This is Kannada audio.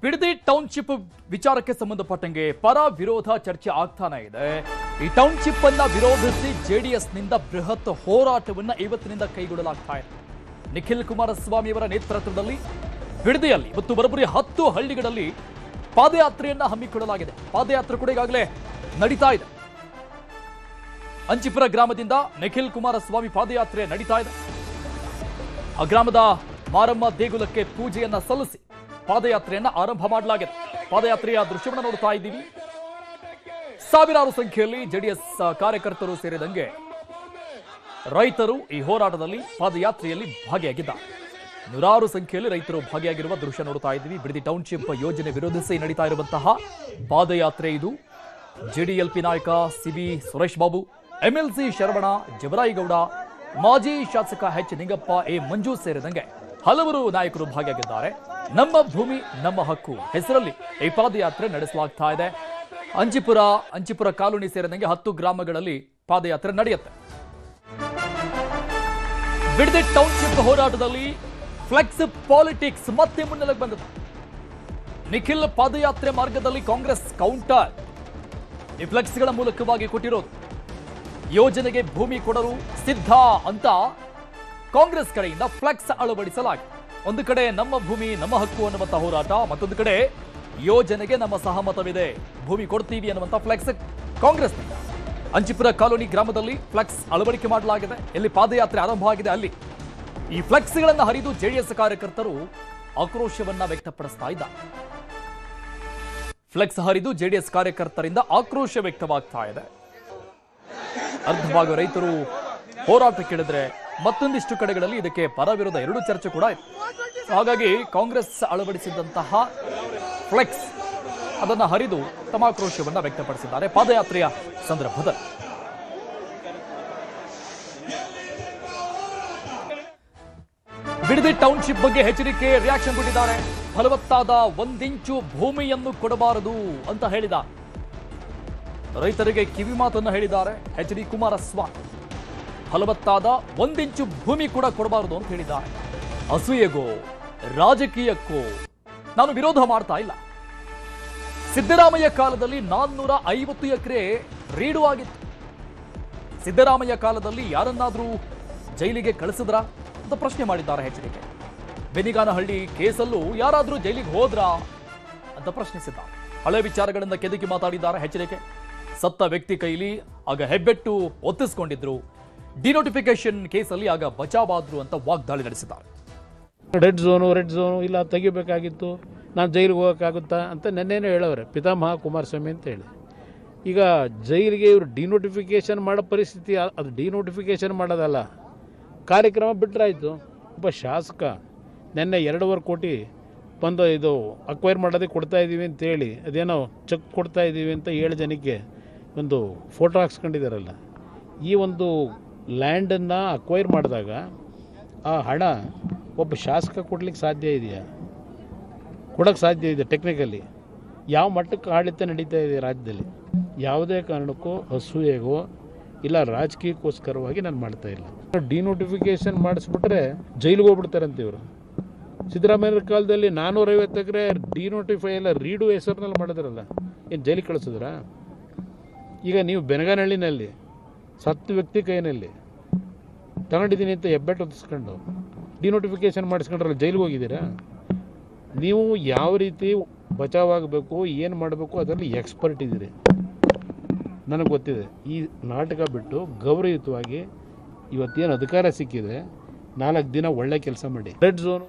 ಬಿಡದಿ ಟೌನ್ಶಿಪ್ ವಿಚಾರಕ್ಕೆ ಸಂಬಂಧಪಟ್ಟಂಗೆ ಪರ ವಿರೋಧ ಚರ್ಚೆ ಆಗ್ತಾನೆ ಇದೆ. ಈ ಟೌನ್ಶಿಪ್ ಅನ್ನ ವಿರೋಧಿಸಿ ಜೆಡಿಎಸ್ ನಿಂದ ಬೃಹತ್ ಹೋರಾಟವನ್ನ ಇವತ್ತಿನಿಂದ ಕೈಗೊಳ್ಳಲಾಗ್ತಾ ಇದೆ. ನಿಖಿಲ್ ಕುಮಾರಸ್ವಾಮಿ ಅವರ ನೇತೃತ್ವದಲ್ಲಿ ಬಿಡದಿಯಲ್ಲಿ ಮತ್ತು ಬರೋಬ್ಬರಿ 10 ಹಳ್ಳಿಗಳಲ್ಲಿ ಪಾದಯಾತ್ರೆಯನ್ನ ಹಮ್ಮಿಕೊಳ್ಳಲಾಗಿದೆ. ಪಾದಯಾತ್ರೆ ಕೂಡ ಈಗಾಗಲೇ ನಡೀತಾ ಇದೆ. ಅಂಚಿಪುರ ಗ್ರಾಮದಿಂದ ನಿಖಿಲ್ ಕುಮಾರಸ್ವಾಮಿ ಪಾದಯಾತ್ರೆ ನಡೀತಾ ಇದೆ. ಆ ಗ್ರಾಮದ ಮಾರಮ್ಮ ದೇಗುಲಕ್ಕೆ ಪೂಜೆಯನ್ನ ಸಲ್ಲಿಸಿ ಪಾದಯಾತ್ರೆಯನ್ನ ಆರಂಭ ಮಾಡಲಾಗಿದೆ. ಪಾದಯಾತ್ರೆಯ ದೃಶ್ಯವನ್ನು ನೋಡ್ತಾ ಇದ್ದೀವಿ. ಸಾವಿರಾರು ಸಂಖ್ಯೆಯಲ್ಲಿ ಜೆಡಿಎಸ್ ಕಾರ್ಯಕರ್ತರು ಸೇರಿದಂಗೆ ರೈತರು ಈ ಹೋರಾಟದಲ್ಲಿ ಪಾದಯಾತ್ರೆಯಲ್ಲಿ ಭಾಗಿಯಾಗಿದ್ದಾರೆ. ನೂರಾರು ಸಂಖ್ಯೆಯಲ್ಲಿ ರೈತರು ಭಾಗಿಯಾಗಿರುವ ದೃಶ್ಯ ನೋಡ್ತಾ ಇದ್ದೀವಿ. ಬಿಡದಿ ಟೌನ್ಶಿಪ್ ಯೋಜನೆ ವಿರೋಧಿಸಿ ನಡೀತಾ ಇರುವಂತಹ ಪಾದಯಾತ್ರೆ ಇದು. ಜೆಡಿಎಲ್ಪಿ ನಾಯಕ ಸಿಬಿ ಸುರೇಶ್ ಬಾಬು, ಎಂಎಲ್ಸಿ ಶರವಣ, ಜವರಾಯಿಗೌಡ, ಮಾಜಿ ಶಾಸಕ ಎಚ್ ನಿಂಗಪ್ಪ, ಎ ಮಂಜು ಸೇರಿದಂಗೆ ಹಲವರು ನಾಯಕರು ಭಾಗಿಯಾಗಿದ್ದಾರೆ. ನಮ್ಮ ಭೂಮಿ ನಮ್ಮ ಹಕ್ಕು ಹೆಸರಲ್ಲಿ ಈ ಪಾದಯಾತ್ರೆ ನಡೆಸಲಾಗ್ತಾ ಇದೆ. ಅಂಚಿಪುರ ಕಾಲೋನಿ ಸೇರಿದಂಗೆ 10 ಗ್ರಾಮಗಳಲ್ಲಿ ಪಾದಯಾತ್ರೆ ನಡೆಯುತ್ತೆ. ಬಿಡದಿ ಟೌನ್ಶಿಪ್ ಹೋರಾಟದಲ್ಲಿ ಫ್ಲೆಕ್ಸ್ ಪಾಲಿಟಿಕ್ಸ್ ಮತ್ತೆ ಮುನ್ನೆಲೆಗೆ ಬಂದಿದೆ. ನಿಖಿಲ್ ಪಾದಯಾತ್ರೆ ಮಾರ್ಗದಲ್ಲಿ ಕಾಂಗ್ರೆಸ್ ಕೌಂಟರ್. ಈ ಫ್ಲೆಕ್ಸ್ಗಳ ಮೂಲಕವಾಗಿ ಕೊಟ್ಟಿರೋದು ಯೋಜನೆಗೆ ಭೂಮಿ ಕೊಡಲು ಸಿದ್ಧ ಅಂತ ಕಾಂಗ್ರೆಸ್ ಕಡೆಯಿಂದ ಫ್ಲೆಕ್ಸ್ ಅಳವಡಿಸಲಾಗಿದೆ. ಒಂದು ಕಡೆ ನಮ್ಮ ಭೂಮಿ ನಮ್ಮ ಹಕ್ಕು ಅನ್ನುವಂಥ ಹೋರಾಟ, ಮತ್ತೊಂದು ಕಡೆ ಯೋಜನೆಗೆ ನಮ್ಮ ಸಹಮತವಿದೆ, ಭೂಮಿ ಕೊಡ್ತೀವಿ ಅನ್ನುವಂಥ ಫ್ಲೆಕ್ಸ್ ಕಾಂಗ್ರೆಸ್ನಿಂದ. ಅಂಚಿಪುರ ಕಾಲೋನಿ ಗ್ರಾಮದಲ್ಲಿ ಫ್ಲೆಕ್ಸ್ ಅಳವಡಿಕೆ ಮಾಡಲಾಗಿದೆ. ಎಲ್ಲಿ ಪಾದಯಾತ್ರೆ ಆರಂಭವಾಗಿದೆ ಅಲ್ಲಿ ಈ ಫ್ಲೆಕ್ಸ್ಗಳನ್ನು ಹರಿದು ಜೆಡಿಎಸ್ ಕಾರ್ಯಕರ್ತರು ಆಕ್ರೋಶವನ್ನ ವ್ಯಕ್ತಪಡಿಸ್ತಾ ಇದ್ದಾರೆ. ಫ್ಲೆಕ್ಸ್ ಹರಿದು ಜೆಡಿಎಸ್ ಕಾರ್ಯಕರ್ತರಿಂದ ಆಕ್ರೋಶ ವ್ಯಕ್ತವಾಗ್ತಾ ಇದೆ. ಅರ್ಧಭಾಗ ರೈತರು ಹೋರಾಟಕ್ಕಿಳಿದ್ರೆ ಮತ್ತೊಂದಿಷ್ಟು ಕಡೆಗಳಲ್ಲಿ ಇದಕ್ಕೆ ಪರ ವಿರೋಧ ಎರಡೂ ಚರ್ಚೆ ಕೂಡ ಇದೆ. ಹಾಗಾಗಿ ಕಾಂಗ್ರೆಸ್ ಅಳವಡಿಸಿದಂತಹ ಫ್ಲೆಕ್ಸ್ ಅದನ್ನ ಹರಿದು ತಮ್ಮ ಆಕ್ರೋಶವನ್ನ ವ್ಯಕ್ತಪಡಿಸಿದ್ದಾರೆ ಪಾದಯಾತ್ರೆಯ ಸಂದರ್ಭದಲ್ಲಿ. ಬಿಡದಿ ಟೌನ್ಶಿಪ್ ಬಗ್ಗೆ ಎಚ್ಚರಿಕೆ ರಿಯಾಕ್ಷನ್ ಕೊಟ್ಟಿದ್ದಾರೆ. ಫಲವತ್ತಾದ 1 ಇಂಚು ಭೂಮಿಯನ್ನು ಕೊಡಬಾರದು ಅಂತ ಹೇಳಿದ ರೈತರಿಗೆ ಕಿವಿ ಮಾತನ್ನು ಹೇಳಿದ್ದಾರೆ ಎಚ್ ಡಿ ಕುಮಾರಸ್ವಾಮಿ. ಫಲವತ್ತಾದ 1 ಇಂಚು ಭೂಮಿ ಕೂಡ ಕೊಡಬಾರದು ಅಂತ ಹೇಳಿದ್ದಾರೆ. ಅಸೂಯೆಗೋ ರಾಜಕೀಯಕ್ಕೋ ನಾನು ವಿರೋಧ ಮಾಡ್ತಾ ಇಲ್ಲ. ಸಿದ್ದರಾಮಯ್ಯ ಕಾಲದಲ್ಲಿ 450 ಎಕರೆ ರೀಡು ಆಗಿತ್ತು. ಸಿದ್ದರಾಮಯ್ಯ ಕಾಲದಲ್ಲಿ ಯಾರನ್ನಾದ್ರೂ ಜೈಲಿಗೆ ಕಳಿಸಿದ್ರಾ ಅಂತ ಪ್ರಶ್ನೆ ಮಾಡಿದ್ದಾರೆ ಎಚ್ಚರಿಕೆ. ಬೆನಿಗಾನಹಳ್ಳಿ ಕೇಸಲ್ಲೂ ಯಾರಾದ್ರೂ ಜೈಲಿಗೆ ಹೋದ್ರಾ ಅಂತ ಪ್ರಶ್ನಿಸಿದ್ದಾರೆ. ಹಳೆ ವಿಚಾರಗಳಿಂದ ಕೆದಕಿ ಮಾತಾಡಿದ್ದಾರೆ ಎಚ್ಚರಿಕೆ. ಸತ್ತ ವ್ಯಕ್ತಿ ಕೈಲಿ ಆಗ ಹೆಬ್ಬೆಟ್ಟು ಒತ್ತಿಸ್ಕೊಂಡಿದ್ರು. ಡಿನೋಟಿಫಿಕೇಶನ್ ಕೇಸಲ್ಲಿ ಆಗ ಬಚಾವಾದ್ರು ಅಂತ ವಾಗ್ದಾಳಿ ನಡೆಸಿದ್ದಾರೆ. ರೆಡ್ ಝೋನು ಇಲ್ಲ ತೆಗಿಬೇಕಾಗಿತ್ತು, ನಾನು ಜೈಲಿಗೆ ಹೋಗೋಕ್ಕಾಗುತ್ತಾ ಅಂತ ನೆನ್ನೆನೇ ಹೇಳೋರೆ ಪಿತಾಮಹ ಕುಮಾರಸ್ವಾಮಿ ಅಂತ ಹೇಳಿ. ಈಗ ಜೈಲಿಗೆ ಇವರು ಡಿನೋಟಿಫಿಕೇಶನ್ ಮಾಡೋ ಪರಿಸ್ಥಿತಿ, ಅದು ಡಿನೋಟಿಫಿಕೇಶನ್ ಮಾಡೋದಲ್ಲ, ಕಾರ್ಯಕ್ರಮ ಬಿಟ್ಟರಾಯಿತು. ಒಬ್ಬ ಶಾಸಕ ನೆನ್ನೆ 2.5 ಕೋಟಿ ಬಂದು ಇದು ಅಕ್ವೈರ್ ಮಾಡೋದಕ್ಕೆ ಕೊಡ್ತಾ ಇದ್ದೀವಿ ಅಂತೇಳಿ ಅದೇನೋ ಚೆಕ್ ಕೊಡ್ತಾ ಇದ್ದೀವಿ ಅಂತ 7 ಜನಕ್ಕೆ ಒಂದು ಫೋಟೋ ಹಾಕ್ಸ್ಕೊಂಡಿದ್ದಾರಲ್ಲ. ಈ ಒಂದು ಲ್ಯಾಂಡನ್ನು ಅಕ್ವೈರ್ ಮಾಡಿದಾಗ ಆ ಹಣ ಒಬ್ಬ ಶಾಸಕ ಕೊಡ್ಲಿಕ್ಕೆ ಸಾಧ್ಯ ಇದೆಯಾ? ಕೊಡೋಕ್ಕೆ ಸಾಧ್ಯ ಇದೆ ಟೆಕ್ನಿಕಲಿ? ಯಾವ ಮಟ್ಟಕ್ಕೆ ಆಡಳಿತ ನಡೀತಾ ಇದೆ ರಾಜ್ಯದಲ್ಲಿ? ಯಾವುದೇ ಕಾರಣಕ್ಕೂ ಅಸೂಯೆಗೋ ಇಲ್ಲ ರಾಜಕೀಯಕ್ಕೋಸ್ಕರವಾಗಿ ನಾನು ಮಾಡ್ತಾ ಇಲ್ಲ. ಡಿನೋಟಿಫಿಕೇಶನ್ ಮಾಡಿಸ್ಬಿಟ್ರೆ ಜೈಲಿಗೆ ಹೋಗ್ಬಿಡ್ತಾರಂತೆ ಇವರು. ಸಿದ್ದರಾಮಯ್ಯ ಕಾಲದಲ್ಲಿ 450 ಎಕರೆ ಡಿನೋಟಿಫೈ ಎಲ್ಲ ರೀಡು ಹೆಸರಿನಲ್ಲಿ ಮಾಡಿದ್ರಲ್ಲ, ಏನು ಜೈಲಿಗೆ ಕಳಿಸಿದ್ರಾ? ಈಗ ನೀವು ಬೆನಗಾನಹಳ್ಳಿನಲ್ಲಿ ಸತ್ತು ವ್ಯಕ್ತಿ ಕೈನಲ್ಲಿ ತಗೊಂಡಿದ್ದೀನಿ ಅಂತ ಹೆಬ್ಬೆಟ್ಟು ಹೊತ್ತಿಸ್ಕೊಂಡು ಡಿನೋಟಿಫಿಕೇಶನ್ ಮಾಡಿಸ್ಕೊಂಡ್ರಲ್ಲ, ಜೈಲಿಗೆ ಹೋಗಿದ್ದೀರಾ? ನೀವು ಯಾವ ರೀತಿ ಬಚಾವಾಗಬೇಕು, ಏನು ಮಾಡಬೇಕು ಅದರಲ್ಲಿ ಎಕ್ಸ್ಪರ್ಟ್ ಇದ್ದೀರಿ, ನನಗೆ ಗೊತ್ತಿದೆ. ಈ ನಾಟಕ ಬಿಟ್ಟು ಗೌರವಯುತವಾಗಿ ಇವತ್ತೇನು ಅಧಿಕಾರ ಸಿಕ್ಕಿದೆ 4 ದಿನ ಒಳ್ಳೆ ಕೆಲಸ ಮಾಡಿ. Red zone